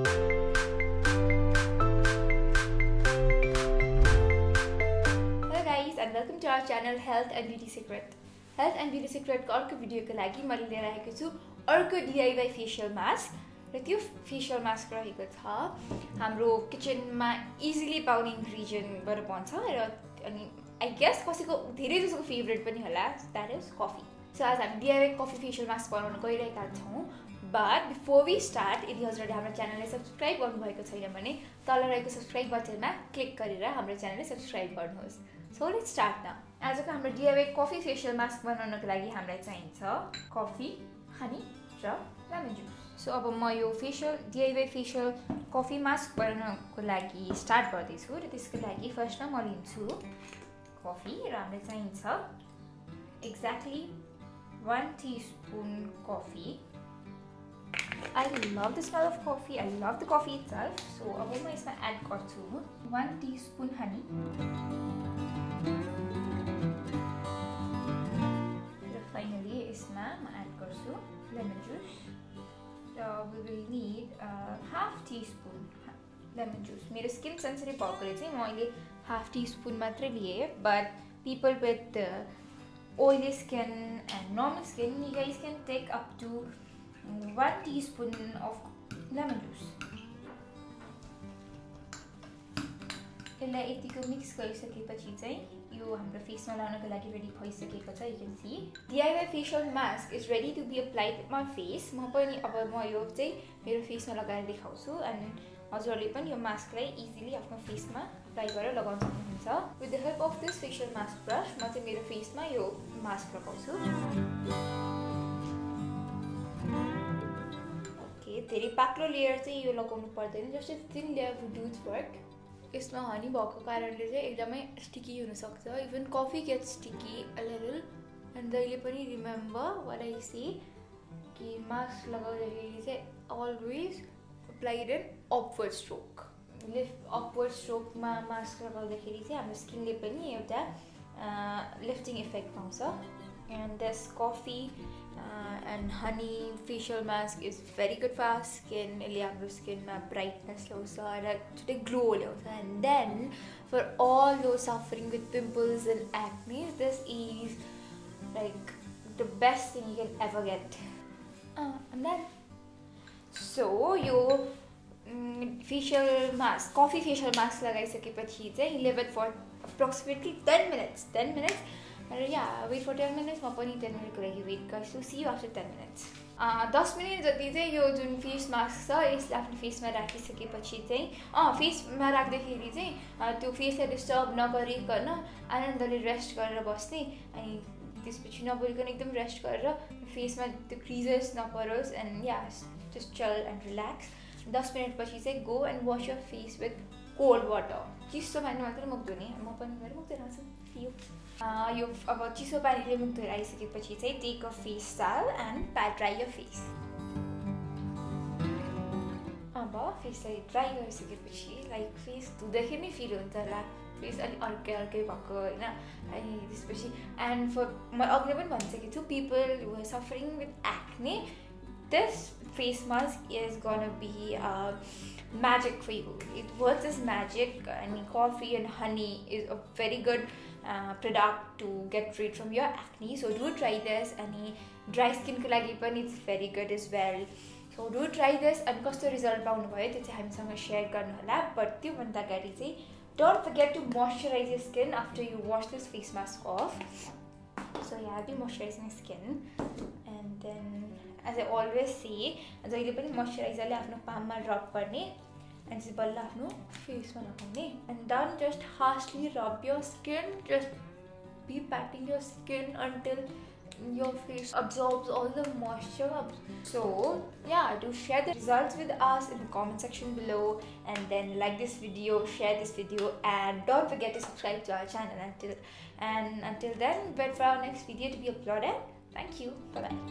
Hello guys and welcome to our channel Health and Beauty Secret. Health and Beauty Secret को अर्को भिडियोको लागि मैले लिएर आएको छु अर्को DIY फेशियल मास्क र त्यो फेशियल मास्क रहेको छ हाम्रो किचनमा इजिली पाउने इन्ग्रेडिएन्टबाट बन्छ र अनि आई गेस कसैको धेरै जसोको फेभरेट पनि होला दैट इज कफी. सो आज हामी DIY कफी फेशियल मास्क बनाउन गइरहेका छौं. But before we start, यदि हजुरले हाम्रो च्यानललाई सब्स्क्राइब गर्नुभएको छैन भने तल रहेको सब्स्क्राइब बटनमा क्लिक गरेर हाम्रो च्यानललाई सब्स्क्राइब गर्नुहोस्. So let's start now. आजको हाम्रो DIY कफी फेशियल मास्क बनाउनको लागि हामीलाई चाहिन्छ कफी, हनी र लेमन जुस. सो अब म यो DIY फेशियल कफी मास्क बनाउनको लागि स्टार्ट गर्दै छु र त्यसको लागि फर्स्टमा म लिन्छु कफी र हामीलाई चाहिन्छ exactly 1 teaspoon coffee. I love the smell of coffee. I love the coffee itself. So, अब म यसमा एड गर्छु 1 teaspoon honey. र फाइनली यसमा म एड गर्छु lemon juice. We will need half teaspoon lemon juice. मेरो स्किन सेन्सिटिभ भएकोले चाहिँ म अहिले half teaspoon मात्रै लिए, but people with oily skin and normal skin, you guys can take up to 1 teaspoon of lemon juice. यसलाई यतिको mix गरिसकेपछि चाहिँ यो हाम्रो फेसमा लाउनको लागि रेडी भइसकेको छ. You can see DIY facial mask is ready to be applied with my face. म पनि अब म यो चाहिँ मेरो फेसमा लगाएर देखाउँछु एन्ड हजुरहरूले पनि यो मास्कलाई इजिली आफ्नो फेसमा अप्लाई गरेर लगाउन सक्नुहुन्छ. With the help of this facial mask brush म चाहिँ मेरो फेसमा यो मास्क लगाउँछु. धेरै पाक्लो लेयर चाहिँ यो लगाउनु पर्दैन, just thin layer would do its work. यसमा हनी भएको कारणले चाहिँ एकदमै स्टिकी हुन सक्छ. Even coffee get sticky a little. And जहिले पनि रिमेम्बर व्हाट आई से कि मास्क लगाउँदाखेरि चाहिँ always applied an upward stroke. Upward स्ट्रोकमा मास्क लगाउँदाखेरि चाहिँ हाम्रो स्किनले पनि एउटा लिफ्टिङ इफेक्ट पाउँछ. And this coffee and honey facial mask is very good for our skin. Our skin ma brightness today glow. And then for all those suffering with pimples and acne, this is like the best thing you can ever get. And then so your facial mask, coffee facial mask लगाइसकेपछि चाहिँ leave it for approximately 10 minutes. 10 minutes. Yeah, wait for 10 minutes. म पनि 10 मिनटको लागि weight गर्छु. See you after 10 minutes. 10 minute जति चाहिँ यो जुन फेस मास्क छ यसले आफ्नो फेसमा राखिसकेपछि चाहिँ फेसमा राख्दाखेरि चाहिँ त्यो फेसलाई डिस्टर्ब नगरिकन आनन्दले रेस्ट गरेर बस्ने अनि त्यसपछि नबोलिकन एकदम रेस्ट गरेर फेसमा त्यो क्रिजेस नपरोस् एन्ड या जस्ट चिल एन्ड रिल्याक्स. 10 मिनटपछि चाहिँ go and wash your face with cold water. चिसो पानीले मात्रै मुख धुने. म पनि मेरो मुख धुइरहेको छु. यो अब चिसो पानीले मुख धोएर आइसकेपछि चाहिँ take a face towel and pat dry your face. अब फेसलाई ड्राई गरिसकेपछि लाइक फेस धुँदाखेरि नै फिल हुन्छ होला फेस अलिक अर्कै अर्कै भएको होइन. अनि त्यसपछि एन्ड फर म अघि पनि भनिसकेको छु people who are suffering with acne this face mask is gonna be magic for you. It works as magic, and coffee and honey is a very good product to get rid from your acne. So do try this. Any dry skin ko lagi pan it's very good as well. So do try this and kasto result paunu bhayo tyo chahi hamiसँग share गर्नु होला. But त्यो भन्दा अगाडि चाहिँ don't forget to moisturize your skin after you wash this face mask off. So yeah, I'll be moisturizing skin. And then as I always say, जहिले पनि मोइस्चराइजरले आफ्नो पाममा रब गर्ने and चाहिँ बल्ल आफ्नो फेसमा लगाउने. And don't just harshly rub your skin, just be patting your skin until your face absorbs all the moisture. So yeah, do share the results with us in the comment section below, and then like this video, share this video, and don't forget to subscribe to our channel. Until then, wait for our next video to be uploaded. Thank you. Bye bye.